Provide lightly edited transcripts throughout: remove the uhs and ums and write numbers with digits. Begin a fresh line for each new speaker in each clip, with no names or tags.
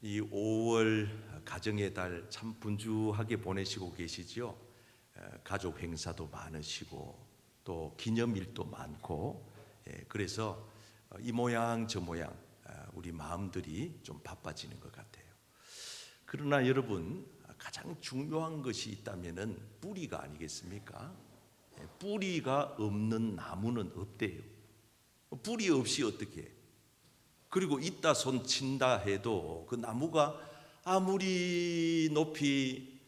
이 5월 가정의 달 참 분주하게 보내시고 계시지요. 가족 행사도 많으시고 또 기념일도 많고, 그래서 이 모양 저 모양 우리 마음들이 좀 바빠지는 것 같아요. 그러나 여러분, 가장 중요한 것이 있다면은 뿌리가 아니겠습니까? 뿌리가 없는 나무는 없대요. 뿌리 없이 어떻게 해? 그리고 있다 손 친다 해도 그 나무가 아무리 높이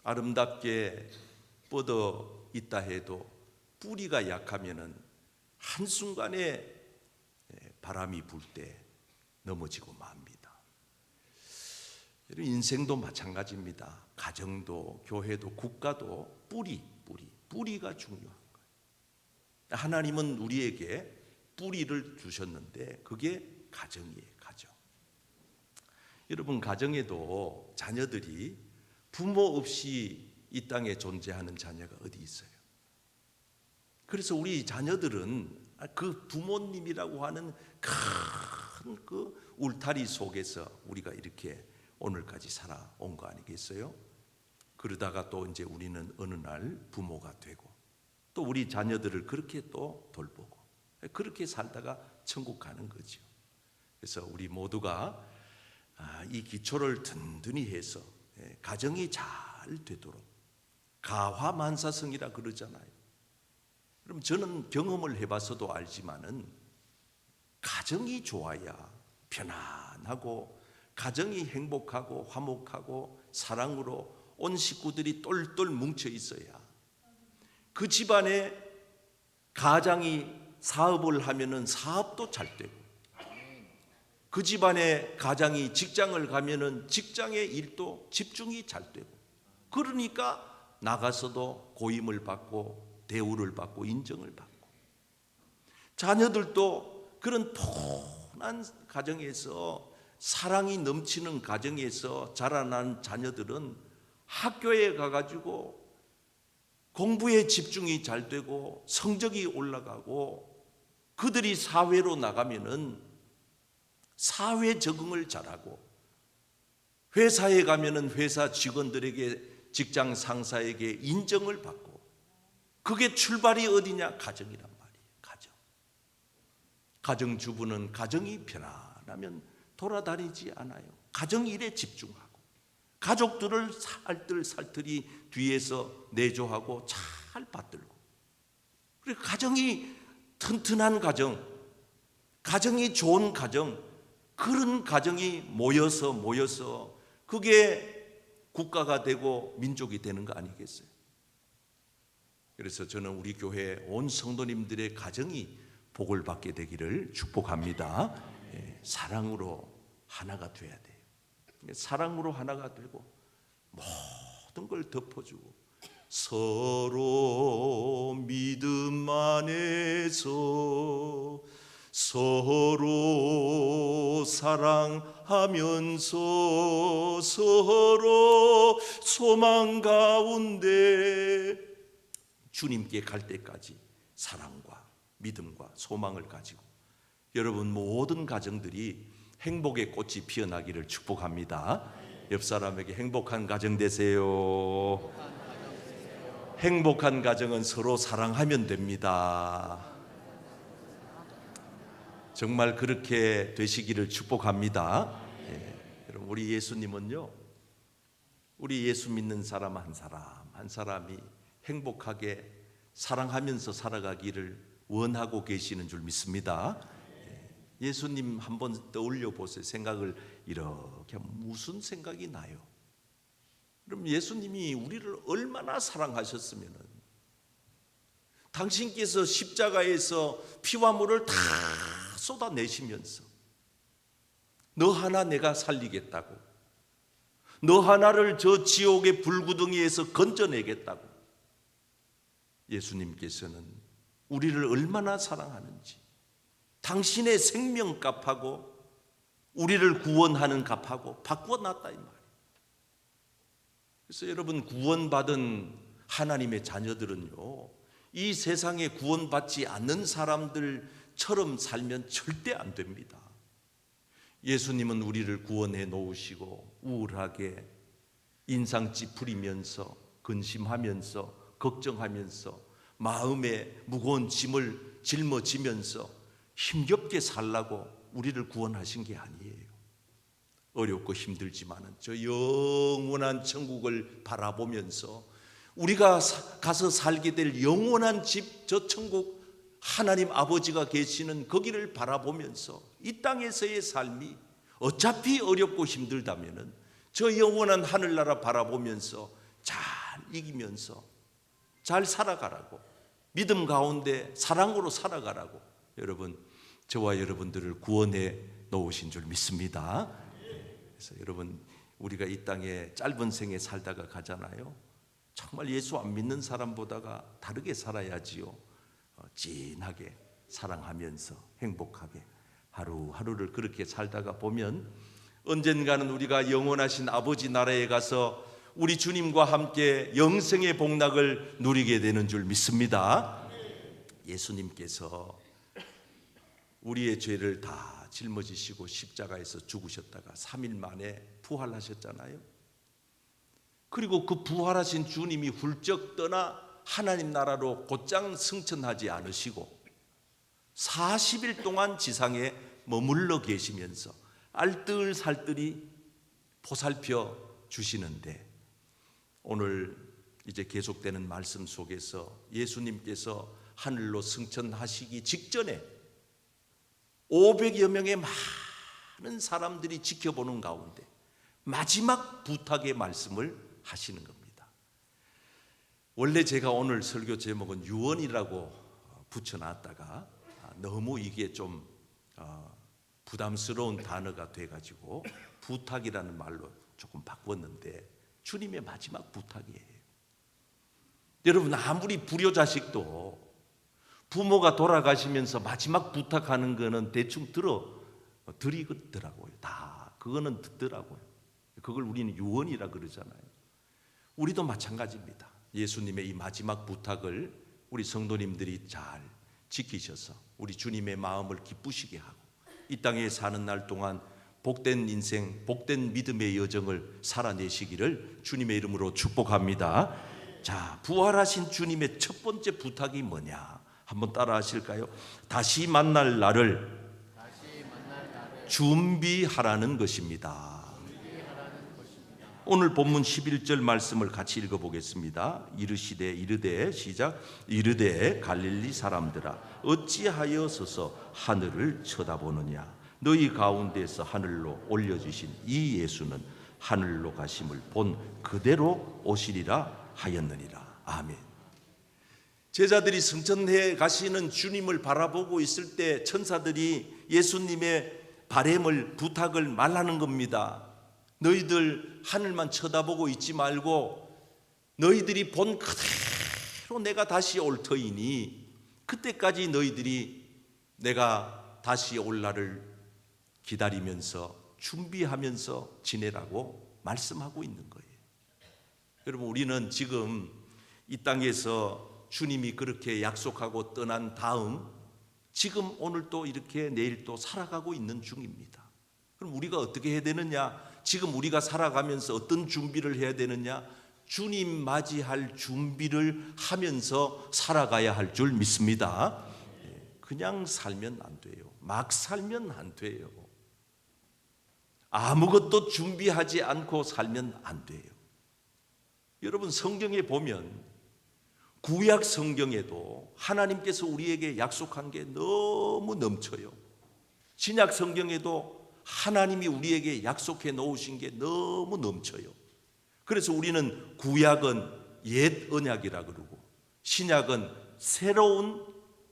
아름답게 뻗어 있다 해도 뿌리가 약하면은 한순간에 바람이 불 때 넘어지고 맙니다. 인생도 마찬가지입니다. 가정도 교회도 국가도 뿌리가 중요한 거예요. 하나님은 우리에게 뿌리를 주셨는데 그게 가정이에요. 가정. 여러분, 가정에도 자녀들이 부모 없이 이 땅에 존재하는 자녀가 어디 있어요? 그래서 우리 자녀들은 그 부모님이라고 하는 큰 그 울타리 속에서 우리가 이렇게 오늘까지 살아온 거 아니겠어요? 그러다가 또 이제 우리는 어느 날 부모가 되고 또 우리 자녀들을 그렇게 또 돌보고 그렇게 살다가 천국 가는 거죠. 그래서 우리 모두가 이 기초를 든든히 해서 가정이 잘 되도록, 가화만사성이라 그러잖아요. 그럼 저는 경험을 해봐서도 알지만은 가정이 좋아야 편안하고, 가정이 행복하고 화목하고 사랑으로 온 식구들이 똘똘 뭉쳐 있어야 그 집안에 가장이 사업을 하면은 사업도 잘 되고, 그 집안에 가장이 직장을 가면은 직장의 일도 집중이 잘 되고, 그러니까 나가서도 고임을 받고 대우를 받고 인정을 받고, 자녀들도 그런 폰한 가정에서, 사랑이 넘치는 가정에서 자라난 자녀들은 학교에 가가지고 공부에 집중이 잘 되고 성적이 올라가고, 그들이 사회로 나가면은 사회 적응을 잘하고, 회사에 가면은 회사 직원들에게, 직장 상사에게 인정을 받고, 그게 출발이 어디냐? 가정이란 말이에요. 가정주부는 가정이 편안하면 돌아다니지 않아요. 가정 일에 집중하고 가족들을 살뜰살뜰히 뒤에서 내조하고 잘 받들고, 그리고 가정이 튼튼한 가정, 가정이 좋은 가정, 그런 가정이 모여서 그게 국가가 되고 민족이 되는 거 아니겠어요? 그래서 저는 우리 교회 온 성도님들의 가정이 복을 받게 되기를 축복합니다. 사랑으로 하나가 돼야 돼요. 사랑으로 하나가 되고 모든 걸 덮어주고, 서로 믿음 안에서 서로 사랑하면서 서로 소망 가운데 주님께 갈 때까지 사랑과 믿음과 소망을 가지고 여러분 모든 가정들이 행복의 꽃이 피어나기를 축복합니다. 옆 사람에게 행복한 가정 되세요. 행복한 가정은 서로 사랑하면 됩니다. 정말 그렇게 되시기를 축복합니다. 여러분, 우리 예수님은요, 우리 예수 믿는 사람 한 사람이 행복하게 사랑하면서 살아가기를 원하고 계시는 줄 믿습니다. 예수님 한번 떠올려 보세요. 생각을 이렇게 하면 무슨 생각이 나요? 그럼 예수님이 우리를 얼마나 사랑하셨으면, 당신께서 십자가에서 피와 물을 다 쏟아내시면서 너 하나 내가 살리겠다고, 너 하나를 저 지옥의 불구덩이에서 건져내겠다고, 예수님께서는 우리를 얼마나 사랑하는지, 당신의 생명값하고 우리를 구원하는 값하고 바꿔놨다 이 말이에요. 그래서 여러분, 구원받은 하나님의 자녀들은요, 이 세상에 구원받지 않는 사람들처럼 살면 절대 안 됩니다. 예수님은 우리를 구원해 놓으시고 우울하게 인상 찌푸리면서 근심하면서 걱정하면서 마음에 무거운 짐을 짊어지면서 힘겹게 살라고 우리를 구원하신 게 아니에요. 어렵고 힘들지만은 저 영원한 천국을 바라보면서 우리가 가서 살게 될 영원한 집, 저 천국, 하나님 아버지가 계시는 거기를 바라보면서 이 땅에서의 삶이 어차피 어렵고 힘들다면은 저 영원한 하늘나라 바라보면서 잘 이기면서 잘 살아가라고, 믿음 가운데 사랑으로 살아가라고 여러분, 저와 여러분들을 구원해 놓으신 줄 믿습니다. 그래서 여러분, 우리가 이 땅에 짧은 생에 살다가 가잖아요. 정말 예수 안 믿는 사람보다가 다르게 살아야지요. 진하게 사랑하면서 행복하게 하루하루를 그렇게 살다가 보면 언젠가는 우리가 영원하신 아버지 나라에 가서 우리 주님과 함께 영생의 복락을 누리게 되는 줄 믿습니다. 예수님께서 우리의 죄를 다 짊어지시고 십자가에서 죽으셨다가 3일 만에 부활하셨잖아요. 그리고 그 부활하신 주님이 훌쩍 떠나 하나님 나라로 곧장 승천하지 않으시고 40일 동안 지상에 머물러 계시면서 알뜰살뜰히 보살펴 주시는데, 오늘 이제 계속되는 말씀 속에서 예수님께서 하늘로 승천하시기 직전에 500여 명의 많은 사람들이 지켜보는 가운데 마지막 부탁의 말씀을 하시는 겁니다. 원래 제가 오늘 설교 제목은 유언이라고 붙여놨다가 너무 이게 좀 부담스러운 단어가 돼가지고 부탁이라는 말로 조금 바꿨는데, 주님의 마지막 부탁이에요. 여러분, 아무리 불효자식도 부모가 돌아가시면서 마지막 부탁하는 거는 대충 드리더라고요. 다 그거는 듣더라고요. 그걸 우리는 유언이라 그러잖아요. 우리도 마찬가지입니다. 예수님의 이 마지막 부탁을 우리 성도님들이 잘 지키셔서 우리 주님의 마음을 기쁘시게 하고 이 땅에 사는 날 동안 복된 인생, 복된 믿음의 여정을 살아내시기를 주님의 이름으로 축복합니다. 자, 부활하신 주님의 첫 번째 부탁이 뭐냐? 한번 따라 하실까요? 다시 만날 날을 준비하라는 것입니다. 오늘 본문 11절 말씀을 같이 읽어보겠습니다. 이르되 시작. 이르되 갈릴리 사람들아, 어찌하여 서서 하늘을 쳐다보느냐? 너희 가운데서 하늘로 올려주신 이 예수는 하늘로 가심을 본 그대로 오시리라 하였느니라. 아멘. 제자들이 승천해 가시는 주님을 바라보고 있을 때 천사들이 예수님의 바램을, 부탁을 말하는 겁니다. 너희들 하늘만 쳐다보고 있지 말고 너희들이 본 그대로 내가 다시 올 터이니 그때까지 너희들이 내가 다시 올 날을 기다리면서 준비하면서 지내라고 말씀하고 있는 거예요. 여러분, 우리는 지금 이 땅에서 주님이 그렇게 약속하고 떠난 다음 지금 오늘 또 이렇게 내일 또 살아가고 있는 중입니다. 그럼 우리가 어떻게 해야 되느냐? 지금 우리가 살아가면서 어떤 준비를 해야 되느냐? 주님 맞이할 준비를 하면서 살아가야 할 줄 믿습니다. 그냥 살면 안 돼요. 막 살면 안 돼요. 아무것도 준비하지 않고 살면 안 돼요. 여러분, 성경에 보면 구약 성경에도 하나님께서 우리에게 약속한 게 너무 넘쳐요. 신약 성경에도 하나님이 우리에게 약속해 놓으신 게 너무 넘쳐요. 그래서 우리는 구약은 옛 언약이라 그러고 신약은 새로운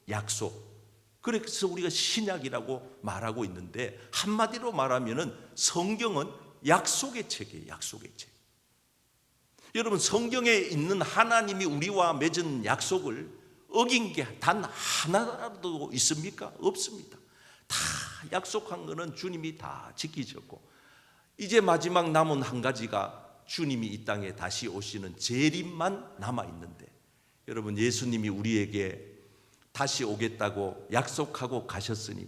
약속, 그래서 우리가 신약이라고 말하고 있는데, 한마디로 말하면 성경은 약속의 책이에요. 약속의 책. 여러분, 성경에 있는 하나님이 우리와 맺은 약속을 어긴 게 단 하나라도 있습니까? 없습니다. 다 약속한 거는 주님이 다 지키셨고, 이제 마지막 남은 한 가지가 주님이 이 땅에 다시 오시는 재림만 남아있는데, 여러분, 예수님이 우리에게 다시 오겠다고 약속하고 가셨으니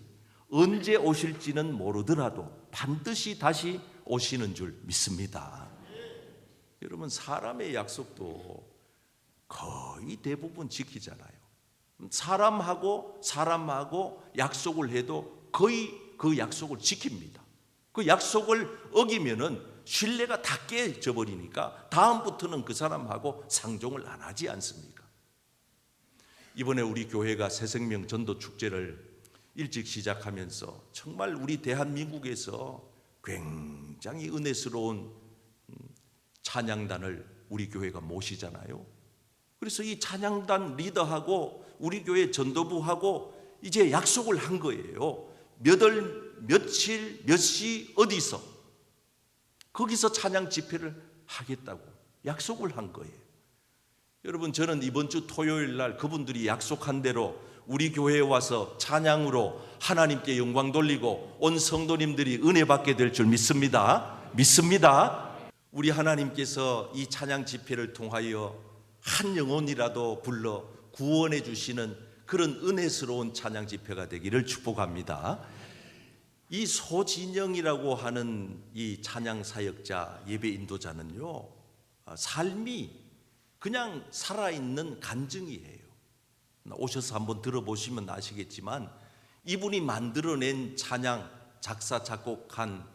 언제 오실지는 모르더라도 반드시 다시 오시는 줄 믿습니다. 여러분, 사람의 약속도 거의 대부분 지키잖아요. 사람하고 약속을 해도 거의 그 약속을 지킵니다. 그 약속을 어기면은 신뢰가 다 깨져 버리니까 다음부터는 그 사람하고 상종을 안 하지 않습니까? 이번에 우리 교회가 새생명 전도 축제를 일찍 시작하면서 정말 우리 대한민국에서 굉장히 은혜스러운 찬양단을 우리 교회가 모시잖아요. 그래서 이 찬양단 리더하고 우리 교회 전도부하고 이제 약속을 한 거예요. 몇 월, 며칠, 몇 시, 어디서 거기서 찬양 집회를 하겠다고 약속을 한 거예요. 여러분, 저는 이번 주 토요일 날 그분들이 약속한 대로 우리 교회에 와서 찬양으로 하나님께 영광 돌리고 온 성도님들이 은혜 받게 될 줄 믿습니다. 우리 하나님께서 이 찬양 집회를 통하여 한 영혼이라도 불러 구원해 주시는 그런 은혜스러운 찬양 집회가 되기를 축복합니다. 이 소진영이라고 하는 이 찬양 사역자, 예배 인도자는요, 삶이 그냥 살아있는 간증이에요. 오셔서 한번 들어보시면 아시겠지만 이분이 만들어낸 찬양, 작사 작곡한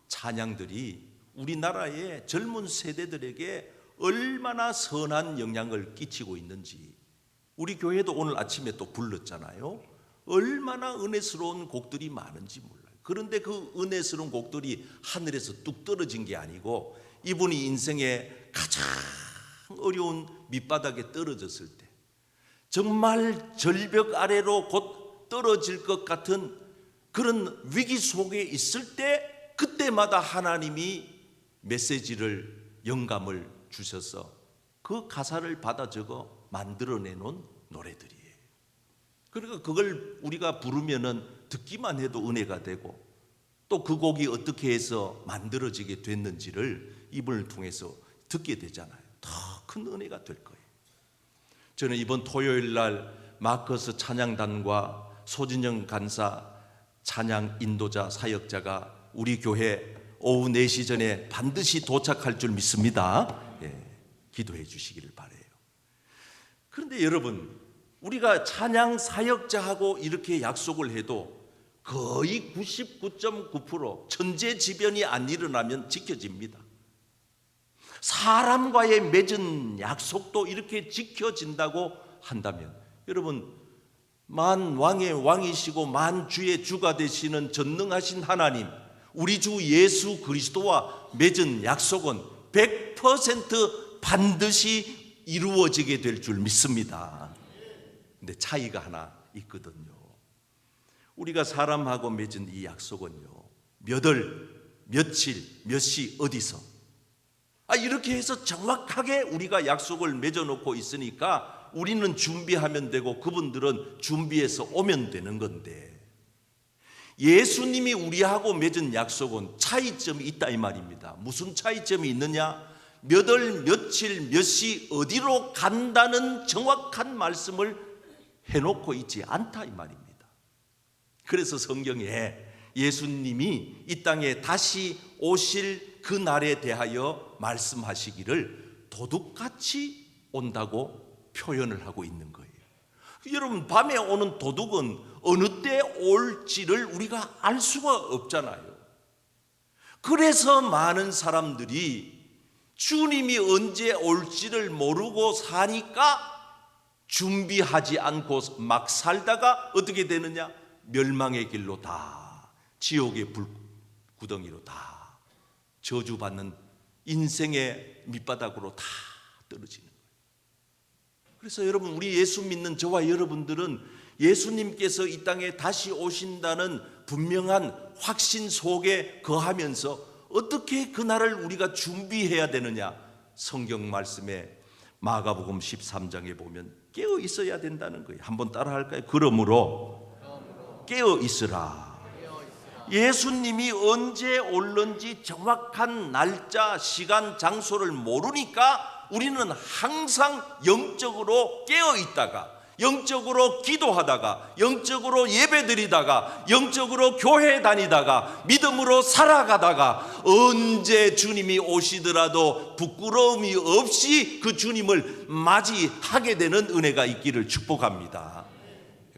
찬양들이 우리나라의 젊은 세대들에게 얼마나 선한 영향을 끼치고 있는지, 우리 교회도 오늘 아침에 또 불렀잖아요. 얼마나 은혜스러운 곡들이 많은지 몰라요. 그런데 그 은혜스러운 곡들이 하늘에서 뚝 떨어진 게 아니고 이분이 인생의 가장 어려운 밑바닥에 떨어졌을 때, 정말 절벽 아래로 곧 떨어질 것 같은 그런 위기 속에 있을 때, 그때마다 하나님이 메시지를, 영감을 주셔서 그 가사를 받아 적어 만들어내놓은 노래들이에요. 그러니까 그걸 우리가 부르면은 듣기만 해도 은혜가 되고, 또 그 곡이 어떻게 해서 만들어지게 됐는지를 이분을 통해서 듣게 되잖아요. 더 큰 은혜가 될 거예요. 저는 이번 토요일 날 마커스 찬양단과 소진영 간사 찬양 인도자 사역자가 우리 교회 오후 4시 전에 반드시 도착할 줄 믿습니다. 기도해 주시기를 바라요. 그런데 여러분, 우리가 찬양 사역자하고 이렇게 약속을 해도 거의 99.9% 천재지변이 안 일어나면 지켜집니다. 사람과의 맺은 약속도 이렇게 지켜진다고 한다면, 여러분, 만왕의 왕이시고 만주의 주가 되시는 전능하신 하나님, 우리 주 예수 그리스도와 맺은 약속은 100% 반드시 이루어지게 될 줄 믿습니다. 근데 차이가 하나 있거든요. 우리가 사람하고 맺은 이 약속은요, 몇 월, 며칠, 몇 시, 어디서, 이렇게 해서 정확하게 우리가 약속을 맺어놓고 있으니까 우리는 준비하면 되고 그분들은 준비해서 오면 되는 건데, 예수님이 우리하고 맺은 약속은 차이점이 있다 이 말입니다. 무슨 차이점이 있느냐? 몇 월, 며칠, 몇 시, 어디로 간다는 정확한 말씀을 해놓고 있지 않다 이 말입니다. 그래서 성경에 예수님이 이 땅에 다시 오실 그 날에 대하여 말씀하시기를 도둑같이 온다고 표현을 하고 있는 거예요. 여러분, 밤에 오는 도둑은 어느 때 올지를 우리가 알 수가 없잖아요. 그래서 많은 사람들이 주님이 언제 올지를 모르고 사니까 준비하지 않고 막 살다가 어떻게 되느냐? 멸망의 길로 다, 지옥의 불구덩이로 다, 저주받는 인생의 밑바닥으로 다 떨어지는 거예요. 그래서 여러분, 우리 예수 믿는 저와 여러분들은 예수님께서 이 땅에 다시 오신다는 분명한 확신 속에 거하면서 어떻게 그날을 우리가 준비해야 되느냐? 성경 말씀에 마가복음 13장에 보면 깨어 있어야 된다는 거예요. 한번 따라 할까요? 그러므로 깨어 있으라. 예수님이 언제 올는지 정확한 날짜, 시간, 장소를 모르니까 우리는 항상 영적으로 깨어 있다가 영적으로 기도하다가, 영적으로 예배드리다가, 영적으로 교회 다니다가, 믿음으로 살아가다가 언제 주님이 오시더라도 부끄러움이 없이 그 주님을 맞이하게 되는 은혜가 있기를 축복합니다.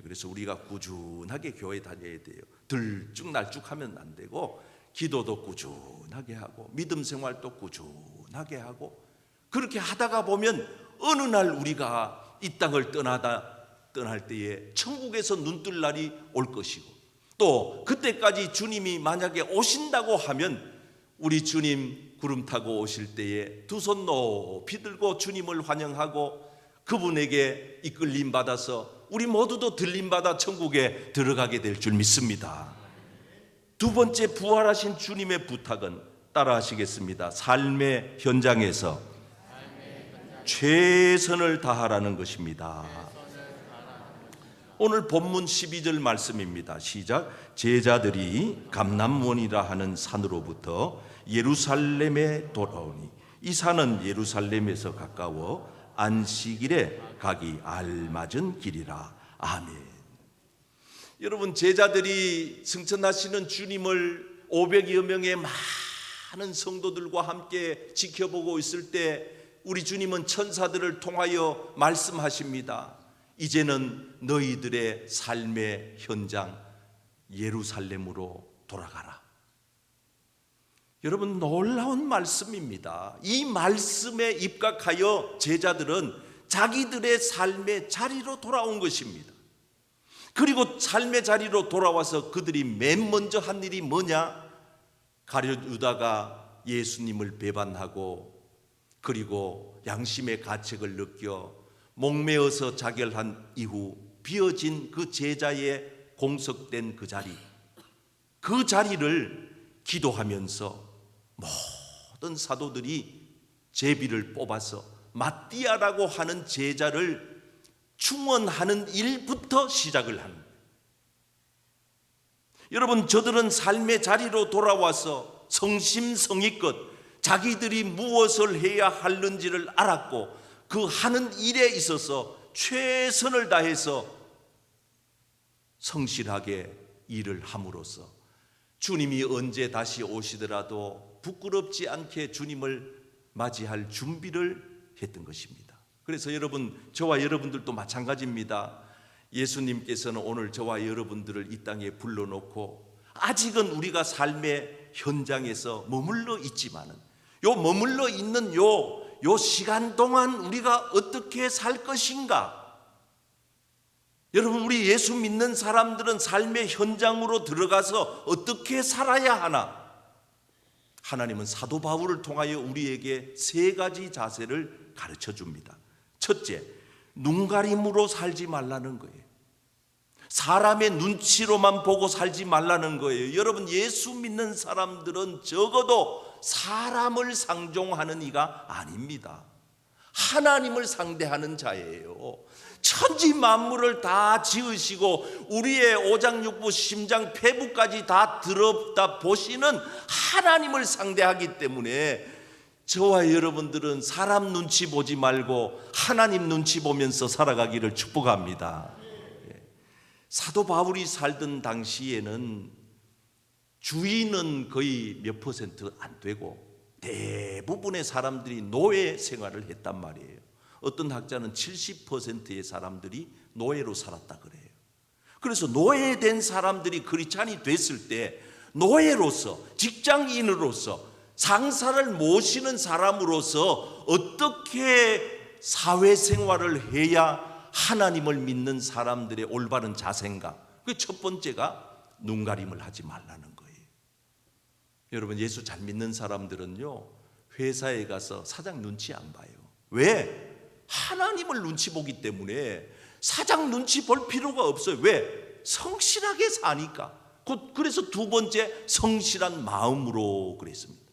그래서 우리가 꾸준하게 교회 다녀야 돼요. 들쭉날쭉하면 안 되고, 기도도 꾸준하게 하고, 믿음 생활도 꾸준하게 하고, 그렇게 하다가 보면 어느 날 우리가 이 땅을 떠날 때에 천국에서 눈뜰 날이 올 것이고, 또 그때까지 주님이 만약에 오신다고 하면 우리 주님 구름 타고 오실 때에 두 손 높이 들고 주님을 환영하고 그분에게 이끌림 받아서 우리 모두도 들림 받아 천국에 들어가게 될 줄 믿습니다. 두 번째, 부활하신 주님의 부탁은 따라 하시겠습니다. 삶의 현장에서 최선을 다하라는 것입니다. 오늘 본문 12절 말씀입니다. 시작. 제자들이 감람원이라 하는 산으로부터 예루살렘에 돌아오니 이 산은 예루살렘에서 가까워 안식일에 가기 알맞은 길이라. 아멘. 여러분, 제자들이 승천하시는 주님을 500여 명의 많은 성도들과 함께 지켜보고 있을 때 우리 주님은 천사들을 통하여 말씀하십니다. 이제는 너희들의 삶의 현장 예루살렘으로 돌아가라. 여러분, 놀라운 말씀입니다. 이 말씀에 입각하여 제자들은 자기들의 삶의 자리로 돌아온 것입니다. 그리고 삶의 자리로 돌아와서 그들이 맨 먼저 한 일이 뭐냐? 가룟 유다가 예수님을 배반하고 그리고 양심의 가책을 느껴 목매어서 자결한 이후 비어진 그 제자의 공석된 그 자리를 기도하면서 모든 사도들이 제비를 뽑아서 마띠아라고 하는 제자를 충원하는 일부터 시작을 합니다. 여러분, 저들은 삶의 자리로 돌아와서 성심성의껏 자기들이 무엇을 해야 하는지를 알았고 그 하는 일에 있어서 최선을 다해서 성실하게 일을 함으로써 주님이 언제 다시 오시더라도 부끄럽지 않게 주님을 맞이할 준비를 했던 것입니다. 그래서 여러분, 저와 여러분들도 마찬가지입니다. 예수님께서는 오늘 저와 여러분들을 이 땅에 불러놓고 아직은 우리가 삶의 현장에서 머물러 있지만은 머물러 있는 요 시간 동안 우리가 어떻게 살 것인가? 여러분, 우리 예수 믿는 사람들은 삶의 현장으로 들어가서 어떻게 살아야 하나? 하나님은 사도 바울을 통하여 우리에게 세 가지 자세를 가르쳐 줍니다. 첫째, 눈가림으로 살지 말라는 거예요. 사람의 눈치로만 보고 살지 말라는 거예요. 여러분, 예수 믿는 사람들은 적어도 사람을 상종하는 이가 아닙니다. 하나님을 상대하는 자예요. 천지 만물을 다 지으시고 우리의 오장육부 심장 폐부까지 다 들여다 보시는 하나님을 상대하기 때문에 저와 여러분들은 사람 눈치 보지 말고 하나님 눈치 보면서 살아가기를 축복합니다. 사도 바울이 살던 당시에는 주인은 거의 몇 퍼센트 안 되고 대부분의 사람들이 노예 생활을 했단 말이에요. 어떤 학자는 70%의 사람들이 노예로 살았다 그래요. 그래서 노예된 사람들이 크리스찬이 됐을 때 노예로서, 직장인으로서, 상사를 모시는 사람으로서 어떻게 사회생활을 해야 하나님을 믿는 사람들의 올바른 자세인가? 그 첫 번째가 눈가림을 하지 말라는 거예요. 여러분, 예수 잘 믿는 사람들은요, 회사에 가서 사장 눈치 안 봐요. 왜? 하나님을 눈치 보기 때문에 사장 눈치 볼 필요가 없어요. 왜? 성실하게 사니까. 그래서 두 번째, 성실한 마음으로 그랬습니다.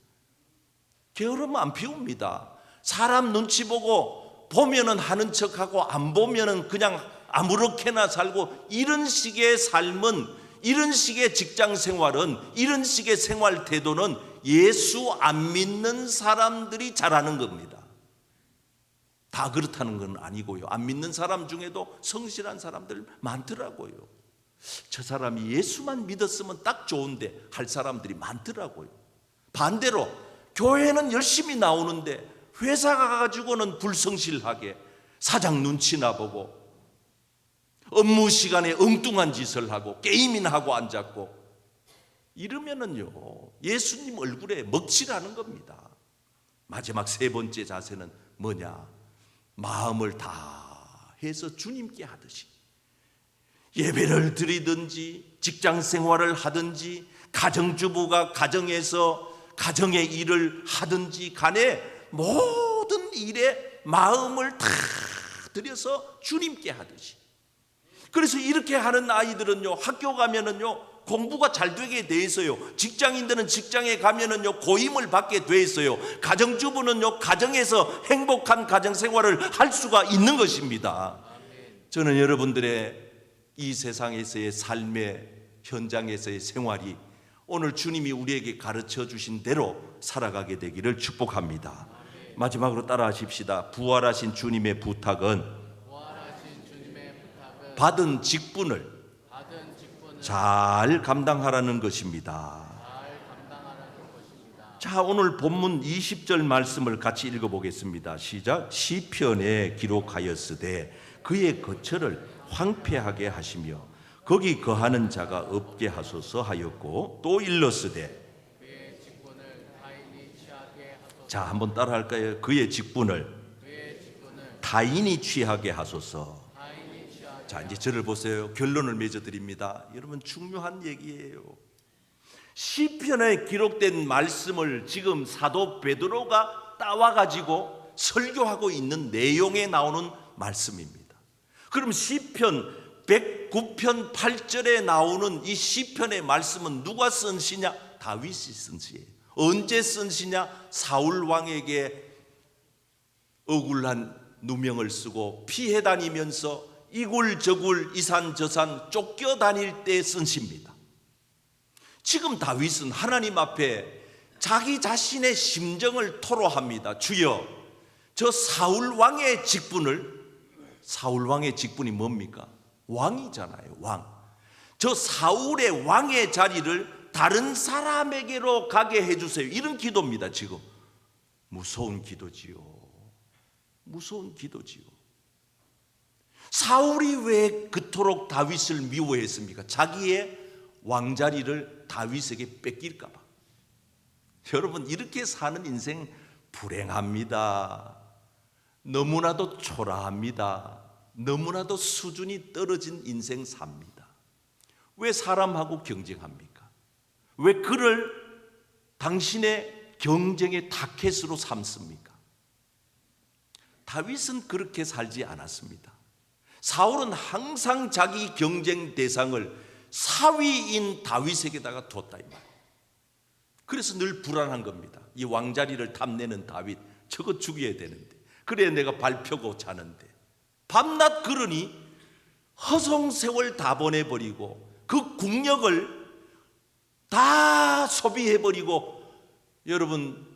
게으르면 안 피웁니다. 사람 눈치 보고 보면은 하는 척하고 안 보면은 그냥 아무렇게나 살고, 이런 식의 삶은, 이런 식의 직장 생활은, 이런 식의 생활 태도는 예수 안 믿는 사람들이 잘하는 겁니다. 다 그렇다는 건 아니고요. 안 믿는 사람 중에도 성실한 사람들 많더라고요. 저 사람이 예수만 믿었으면 딱 좋은데 할 사람들이 많더라고요. 반대로 교회는 열심히 나오는데 회사 가가지고는 불성실하게 사장 눈치나 보고 업무 시간에 엉뚱한 짓을 하고 게임이나 하고 앉았고 이러면은요 예수님 얼굴에 먹칠하는 겁니다. 마지막 세 번째 자세는 뭐냐? 마음을 다 해서 주님께 하듯이 예배를 드리든지 직장 생활을 하든지 가정주부가 가정에서 가정의 일을 하든지 간에 모든 일에 마음을 다 들여서 주님께 하듯이. 그래서 이렇게 하는 아이들은요 학교 가면은요 공부가 잘 되게 돼 있어요. 직장인들은 직장에 가면은요 고임을 받게 돼 있어요. 가정주부는요 가정에서 행복한 가정 생활을 할 수가 있는 것입니다. 저는 여러분들의 이 세상에서의 삶의 현장에서의 생활이 오늘 주님이 우리에게 가르쳐 주신 대로 살아가게 되기를 축복합니다. 마지막으로 따라하십시다. 부활하신 주님의 부탁은 받은 직분을 잘 감당하라는 것입니다. 자, 오늘 본문 20절 말씀을 같이 읽어보겠습니다. 시작. 시편에 기록하였으되 그의 거처를 황폐하게 하시며 거기 거하는 자가 없게 하소서 하였고 또 일렀으되. 자, 한번 따라할까요? 그의 직분을 타인이 취하게 하소서. 자, 이제 저를 보세요. 결론을 맺어드립니다. 여러분 중요한 얘기예요. 시편에 기록된 말씀을 지금 사도 베드로가 따와가지고 설교하고 있는 내용에 나오는 말씀입니다. 그럼 시편 109편 8절에 나오는 이 시편의 말씀은 누가 쓴 시냐? 다윗이 쓴 시예요. 언제 쓴 시냐? 사울 왕에게 억울한 누명을 쓰고 피해 다니면서 이굴저굴 이산저산 쫓겨다닐 때 쓴 시입니다. 지금 다윗은 하나님 앞에 자기 자신의 심정을 토로합니다. 주여, 저 사울 왕의 직분을, 사울 왕의 직분이 뭡니까? 왕이잖아요. 왕. 저 사울의 왕의 자리를 다른 사람에게로 가게 해주세요. 이런 기도입니다. 지금 무서운 기도지요. 무서운 기도지요. 사울이 왜 그토록 다윗을 미워했습니까? 자기의 왕자리를 다윗에게 뺏길까 봐. 여러분, 이렇게 사는 인생 불행합니다. 너무나도 초라합니다. 너무나도 수준이 떨어진 인생 삽니다. 왜 사람하고 경쟁합니까? 왜 그를 당신의 경쟁의 타켓으로 삼습니까? 다윗은 그렇게 살지 않았습니다. 사울은 항상 자기 경쟁 대상을 사위인 다윗에게다가 뒀다 이 말이에요. 그래서 늘 불안한 겁니다. 이 왕자리를 탐내는 다윗, 저거 죽여야 되는데, 그래야 내가 발 펴고 자는데, 밤낮 그러니 허송세월 다 보내버리고 그 국력을 다 소비해버리고, 여러분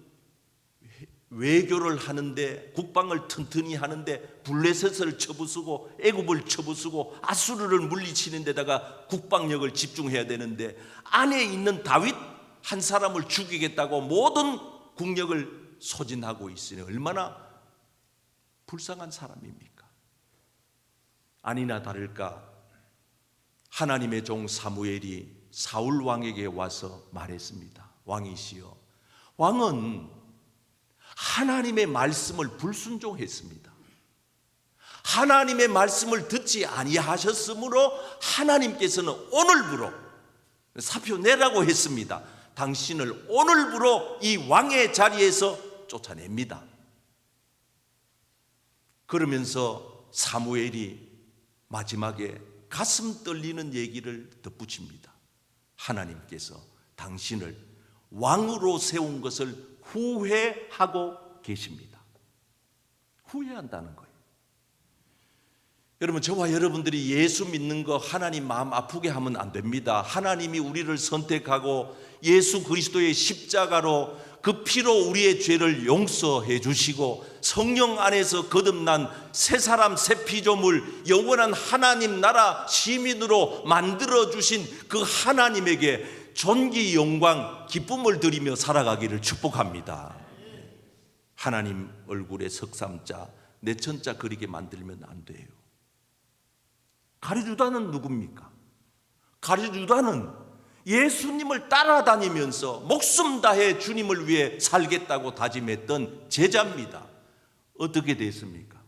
외교를 하는데, 국방을 튼튼히 하는데 블레셋을 쳐부수고 애굽을 쳐부수고 아수르를 물리치는 데다가 국방력을 집중해야 되는데, 안에 있는 다윗 한 사람을 죽이겠다고 모든 국력을 소진하고 있으니 얼마나 불쌍한 사람입니까? 아니나 다를까 하나님의 종 사무엘이 사울 왕에게 와서 말했습니다. 왕이시여, 왕은 하나님의 말씀을 불순종했습니다. 하나님의 말씀을 듣지 아니하셨으므로 하나님께서는 오늘부로 사표 내라고 했습니다. 당신을 오늘부로 이 왕의 자리에서 쫓아냅니다. 그러면서 사무엘이 마지막에 가슴 떨리는 얘기를 덧붙입니다. 하나님께서 당신을 왕으로 세운 것을 후회하고 계십니다. 후회한다는 거예요. 여러분, 저와 여러분들이 예수 믿는 거 하나님 마음 아프게 하면 안 됩니다. 하나님이 우리를 선택하고 예수 그리스도의 십자가로 그 피로 우리의 죄를 용서해 주시고 성령 안에서 거듭난 새 사람 새 피조물 영원한 하나님 나라 시민으로 만들어 주신 그 하나님에게 존귀 영광 기쁨을 드리며 살아가기를 축복합니다. 하나님 얼굴에 석삼자 내천자 그리게 만들면 안 돼요. 가룟유다는 누굽니까? 가룟유다는 예수님을 따라다니면서 목숨 다해 주님을 위해 살겠다고 다짐했던 제자입니다. 어떻게 됐습니까?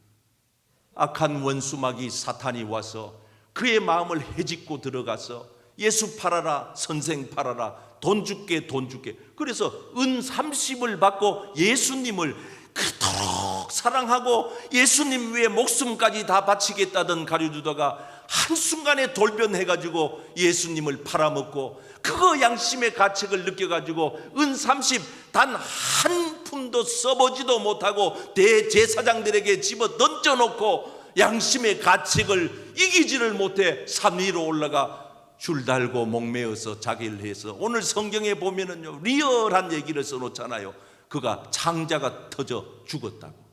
악한 원수마귀 사탄이 와서 그의 마음을 헤집고 들어가서 예수 팔아라, 선생 팔아라, 돈 줄게, 돈 줄게. 그래서 은 30을 받고 예수님을 그토록 사랑하고 예수님 위해 목숨까지 다 바치겠다던 가룟유다가 한순간에 돌변해가지고 예수님을 팔아먹고 그거 양심의 가책을 느껴가지고 은 30 단 한 푼도 써보지도 못하고 대제사장들에게 집어 던져놓고 양심의 가책을 이기지를 못해 산 위로 올라가 줄 달고 목매어서 자기를 해서 오늘 성경에 보면은요 리얼한 얘기를 써놓잖아요. 그가 창자가 터져 죽었다고.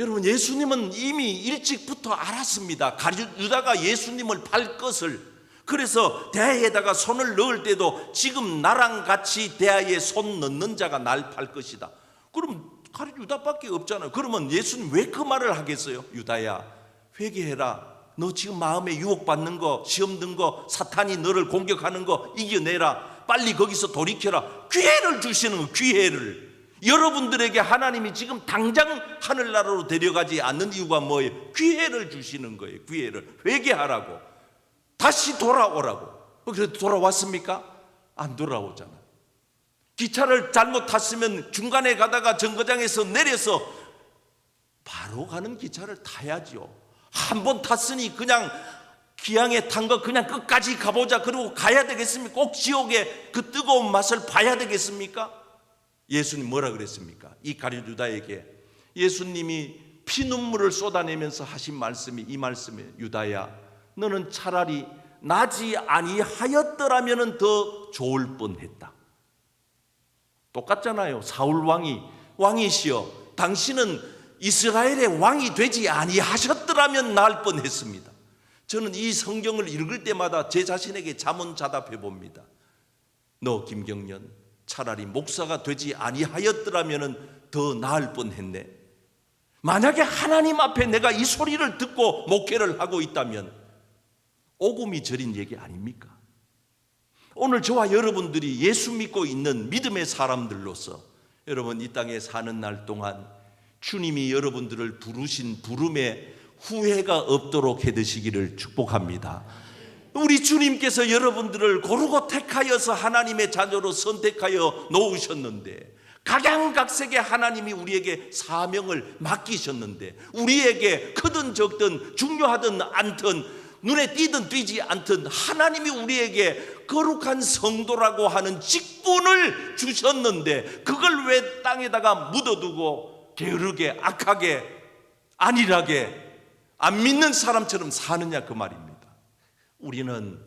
여러분, 예수님은 이미 일찍부터 알았습니다. 가룟유다가 예수님을 팔 것을. 그래서 대야에다가 손을 넣을 때도 지금 나랑 같이 대야에 손 넣는 자가 날 팔 것이다. 그럼 가룟유다밖에 없잖아요. 그러면 예수님 왜 그 말을 하겠어요? 유다야, 회개해라. 너 지금 마음에 유혹받는 거, 시험 든 거, 사탄이 너를 공격하는 거 이겨내라. 빨리 거기서 돌이켜라. 기회를 주시는 거, 기회를. 여러분들에게 하나님이 지금 당장 하늘나라로 데려가지 않는 이유가 뭐예요? 기회를 주시는 거예요. 기회를. 회개하라고. 다시 돌아오라고. 그래서 돌아왔습니까? 안 돌아오잖아. 기차를 잘못 탔으면 중간에 가다가 정거장에서 내려서 바로 가는 기차를 타야죠. 한 번 탔으니 그냥 기왕에 탄 거 그냥 끝까지 가보자. 그리고 가야 되겠습니까? 꼭 지옥의 그 뜨거운 맛을 봐야 되겠습니까? 예수님 뭐라 그랬습니까? 이 가룟유다에게 예수님이 피눈물을 쏟아내면서 하신 말씀이 이 말씀이에요. 유다야, 너는 차라리 나지 아니하였더라면 더 좋을 뻔했다. 똑같잖아요. 사울 왕이시여, 당신은 이스라엘의 왕이 되지 아니하셨더라면 나을 뻔했습니다. 저는 이 성경을 읽을 때마다 제 자신에게 자문자답해 봅니다. 너 김경련, 차라리 목사가 되지 아니하였더라면 더 나을 뻔했네. 만약에 하나님 앞에 내가 이 소리를 듣고 목회를 하고 있다면 오금이 저린 얘기 아닙니까? 오늘 저와 여러분들이 예수 믿고 있는 믿음의 사람들로서 여러분 이 땅에 사는 날 동안 주님이 여러분들을 부르신 부름에 후회가 없도록 해드시기를 축복합니다. 우리 주님께서 여러분들을 고르고 택하여서 하나님의 자녀로 선택하여 놓으셨는데, 각양각색의 하나님이 우리에게 사명을 맡기셨는데, 우리에게 크든 적든 중요하든 않든 눈에 띄든 띄지 않든 하나님이 우리에게 거룩한 성도라고 하는 직분을 주셨는데 그걸 왜 땅에다가 묻어두고 게으르게 악하게 안일하게 안 믿는 사람처럼 사느냐, 그 말입니다. 우리는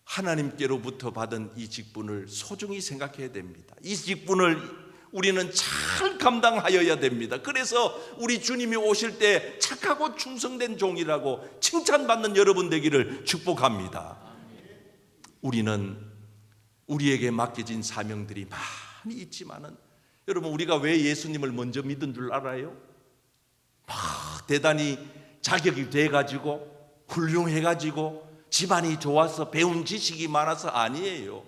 하나님께로부터 받은 이 직분을 소중히 생각해야 됩니다. 이 직분을 우리는 잘 감당하여야 됩니다. 그래서 우리 주님이 오실 때 착하고 충성된 종이라고 칭찬받는 여러분 되기를 축복합니다. 우리는 우리에게 맡겨진 사명들이 많이 있지만은 여러분, 우리가 왜 예수님을 먼저 믿은 줄 알아요? 대단히 자격이 돼가지고 훌륭해가지고 집안이 좋아서 배운 지식이 많아서 아니에요.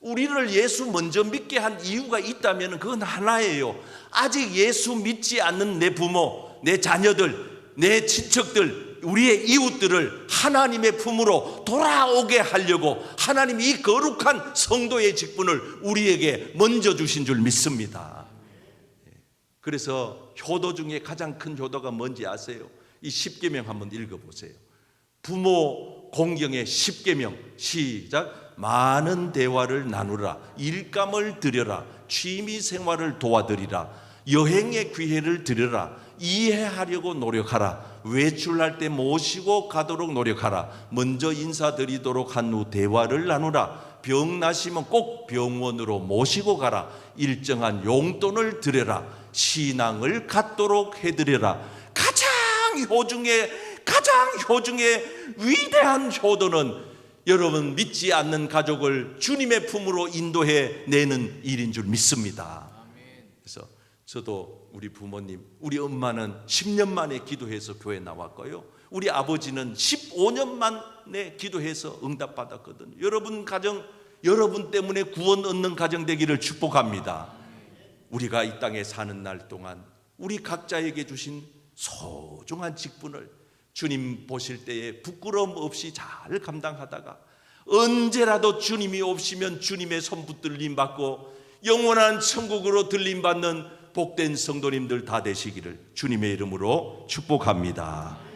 우리를 예수 먼저 믿게 한 이유가 있다면 그건 하나예요. 아직 예수 믿지 않는 내 부모, 내 자녀들, 내 친척들, 우리의 이웃들을 하나님의 품으로 돌아오게 하려고 하나님이 이 거룩한 성도의 직분을 우리에게 먼저 주신 줄 믿습니다. 그래서 효도 중에 가장 큰 효도가 뭔지 아세요? 이 10계명 한번 읽어보세요. 부모 공경의 10계명, 시작. 많은 대화를 나누라, 일감을 드려라, 취미 생활을 도와드리라, 여행의 기회를 드려라, 이해하려고 노력하라, 외출할 때 모시고 가도록 노력하라, 먼저 인사드리도록 한 후 대화를 나누라, 병 나시면 꼭 병원으로 모시고 가라. 일정한 용돈을 드려라. 신앙을 갖도록 해드려라. 가장 효중의 위대한 효도는 여러분 믿지 않는 가족을 주님의 품으로 인도해 내는 일인 줄 믿습니다. 그래서 저도 우리 부모님, 우리 엄마는 10년 만에 기도해서 교회 나왔고요, 우리 아버지는 15년 만에 기도해서 응답받았거든요. 여러분 가정, 여러분 때문에 구원 얻는 가정 되기를 축복합니다. 우리가 이 땅에 사는 날 동안 우리 각자에게 주신 소중한 직분을 주님 보실 때에 부끄러움 없이 잘 감당하다가 언제라도 주님이 오시면 주님의 손 붙들림 받고 영원한 천국으로 들림 받는 복된 성도님들 다 되시기를 주님의 이름으로 축복합니다.